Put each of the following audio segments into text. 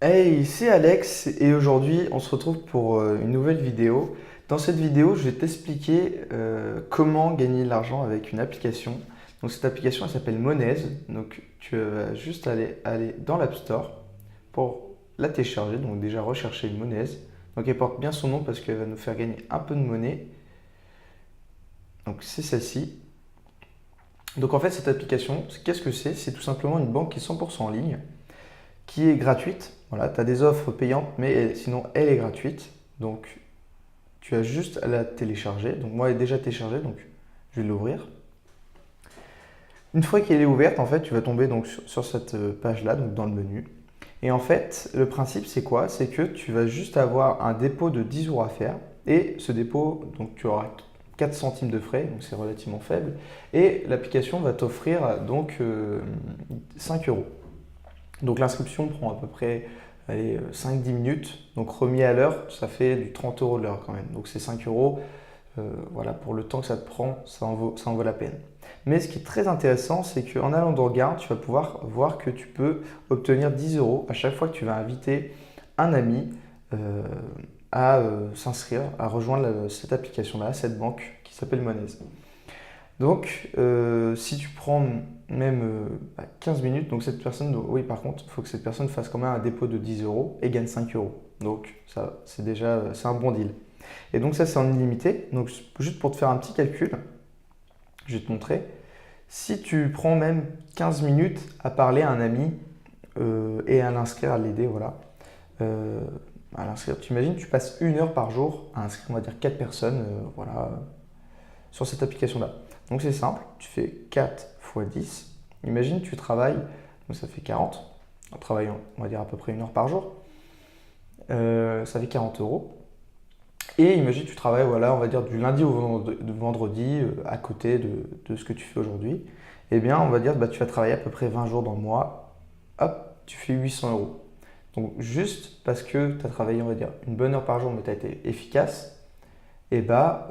Hey, c'est Alex et aujourd'hui on se retrouve pour une nouvelle vidéo. Dans cette vidéo, je vais t'expliquer comment gagner de l'argent avec une application. Donc cette application elle s'appelle Monez. Donc tu vas juste aller dans l'App Store pour la télécharger. Donc déjà rechercher Monez. Donc elle porte bien son nom parce qu'elle va nous faire gagner un peu de monnaie. Donc c'est celle-ci. Donc en fait cette application, qu'est-ce que c'est? C'est tout simplement une banque qui est 100% en ligne, qui est gratuite. Voilà, tu as des offres payantes, mais sinon elle est gratuite. Donc tu as juste à la télécharger. Donc moi elle est déjà téléchargée, donc je vais l'ouvrir. Une fois qu'elle est ouverte, en fait, tu vas tomber donc sur cette page-là, donc dans le menu. Et en fait, le principe c'est quoi? C'est que tu vas juste avoir un dépôt de 10 euros à faire. Et ce dépôt, donc tu auras 4 centimes de frais, donc c'est relativement faible. Et l'application va t'offrir donc 5 euros. Donc l'inscription prend à peu près 5-10 minutes. Donc remis à l'heure, ça fait du 30 euros de l'heure quand même. Donc c'est 5 euros. Voilà, pour le temps que ça te prend, ça en vaut la peine. Mais ce qui est très intéressant, c'est qu'en allant dans Regarde, tu vas pouvoir voir que tu peux obtenir 10 euros à chaque fois que tu vas inviter un ami à s'inscrire, à rejoindre cette application-là, cette banque qui s'appelle Monez. Donc, si tu prends même 15 minutes, donc cette personne, oui, par contre, il faut que cette personne fasse quand même un dépôt de 10 euros et gagne 5 euros. Donc, ça, c'est déjà, c'est un bon deal. Et donc, ça, c'est en illimité. Donc, juste pour te faire un petit calcul, je vais te montrer. Si tu prends même 15 minutes à parler à un ami et à l'inscrire, à l'aider, voilà. euh, à l'inscrire, tu imagines, tu passes 1 heure par jour à inscrire, on va dire, 4 personnes, voilà, sur cette application-là. Donc c'est simple, tu fais 4 fois 10. Imagine, tu travailles, donc ça fait 40, en travaillant, on va dire, à peu près 1 heure par jour. Ça fait 40 euros. Et imagine, tu travailles, voilà, on va dire, du lundi au vendredi, à côté de ce que tu fais aujourd'hui. Eh bien, on va dire, bah, tu vas travailler à peu près 20 jours dans le mois. Hop, tu fais 800 euros. Donc, juste parce que tu as travaillé, on va dire, une bonne heure par jour, mais tu as été efficace, et bah,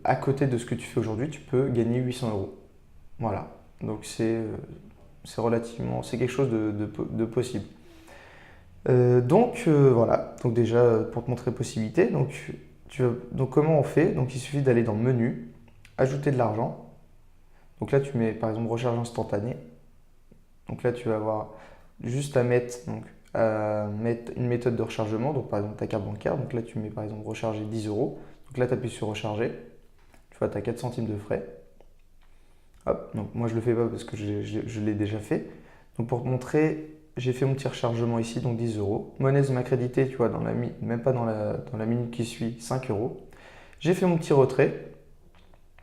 à côté de ce que tu fais aujourd'hui, tu peux gagner 800 euros. Voilà. Donc c'est relativement, c'est quelque chose de possible. Voilà. Donc déjà pour te montrer les possibilités, donc comment on fait? Donc il suffit d'aller dans Menu, ajouter de l'argent. Donc là tu mets par exemple recharge instantanée. Donc là tu vas avoir juste à mettre une méthode de rechargement. Donc par exemple ta carte bancaire. Donc là tu mets par exemple recharger 10 euros. Donc là tu appuies sur recharger. Tu vois, tu as 4 centimes de frais. Hop, donc moi je le fais pas parce que je l'ai déjà fait. Donc pour te montrer, j'ai fait mon petit rechargement ici, donc 10 euros. Monez m'a crédité, tu vois, même pas dans la minute qui suit, 5 euros. J'ai fait mon petit retrait.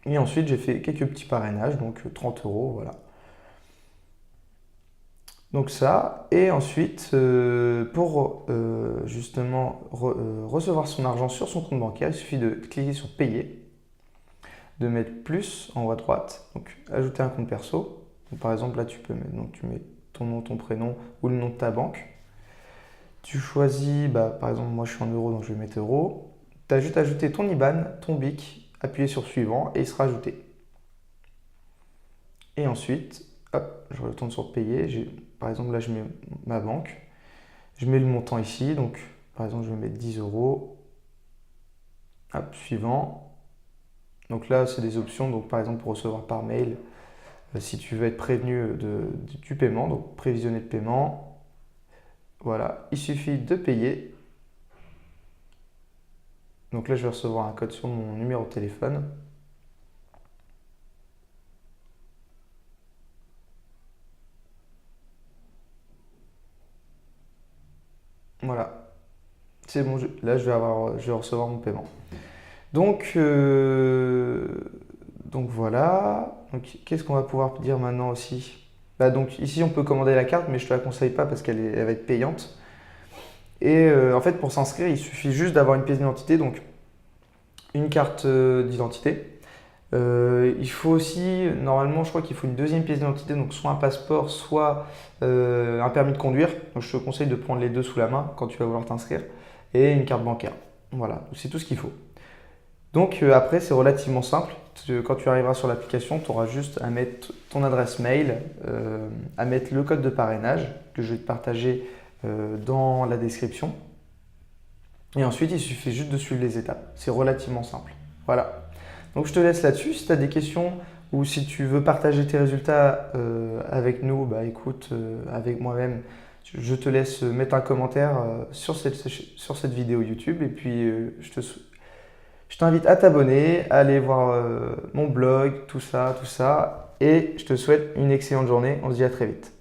Et ensuite, j'ai fait quelques petits parrainages, donc 30 euros, voilà. Donc ça, et ensuite, pour justement recevoir son argent sur son compte bancaire, il suffit de cliquer sur payer, de mettre plus en haut à droite, donc ajouter un compte perso. Donc, par exemple, là, tu peux mettre, donc tu mets ton nom, ton prénom ou le nom de ta banque. Tu choisis, bah, par exemple, moi je suis en euros, donc je vais mettre euros. Tu as juste ajouté ton IBAN, ton BIC, appuyer sur suivant et il sera ajouté. Et ensuite, hop, je retourne sur payer. Par exemple, là je mets ma banque. Je mets le montant ici, donc par exemple, je vais mettre 10 euros. Hop, suivant. Donc là, c'est des options. Donc par exemple, pour recevoir par mail, si tu veux être prévenu du paiement, donc prévisionner le paiement. Voilà, il suffit de payer. Donc là, je vais recevoir un code sur mon numéro de téléphone. Voilà, c'est bon. Là, je vais recevoir mon paiement. Donc, donc voilà. Donc, qu'est-ce qu'on va pouvoir dire maintenant aussi? Bah, donc ici, on peut commander la carte, mais je ne te la conseille pas parce elle va être payante. Et en fait, pour s'inscrire, il suffit juste d'avoir une pièce d'identité, donc une carte d'identité. Il faut aussi, normalement, je crois qu'il faut une deuxième pièce d'identité, donc soit un passeport, soit un permis de conduire. Donc je te conseille de prendre les deux sous la main quand tu vas vouloir t'inscrire, et une carte bancaire. Voilà, c'est tout ce qu'il faut. Donc après, c'est relativement simple. Quand tu arriveras sur l'application, tu auras juste à mettre ton adresse mail, à mettre le code de parrainage que je vais te partager dans la description. Et ensuite, il suffit juste de suivre les étapes. C'est relativement simple. Voilà. Donc je te laisse là-dessus. Si tu as des questions ou si tu veux partager tes résultats avec nous, bah écoute, avec moi-même, je te laisse mettre un commentaire sur cette vidéo YouTube. Et puis je t'invite à t'abonner, à aller voir mon blog, tout ça, tout ça. Et je te souhaite une excellente journée. On se dit à très vite.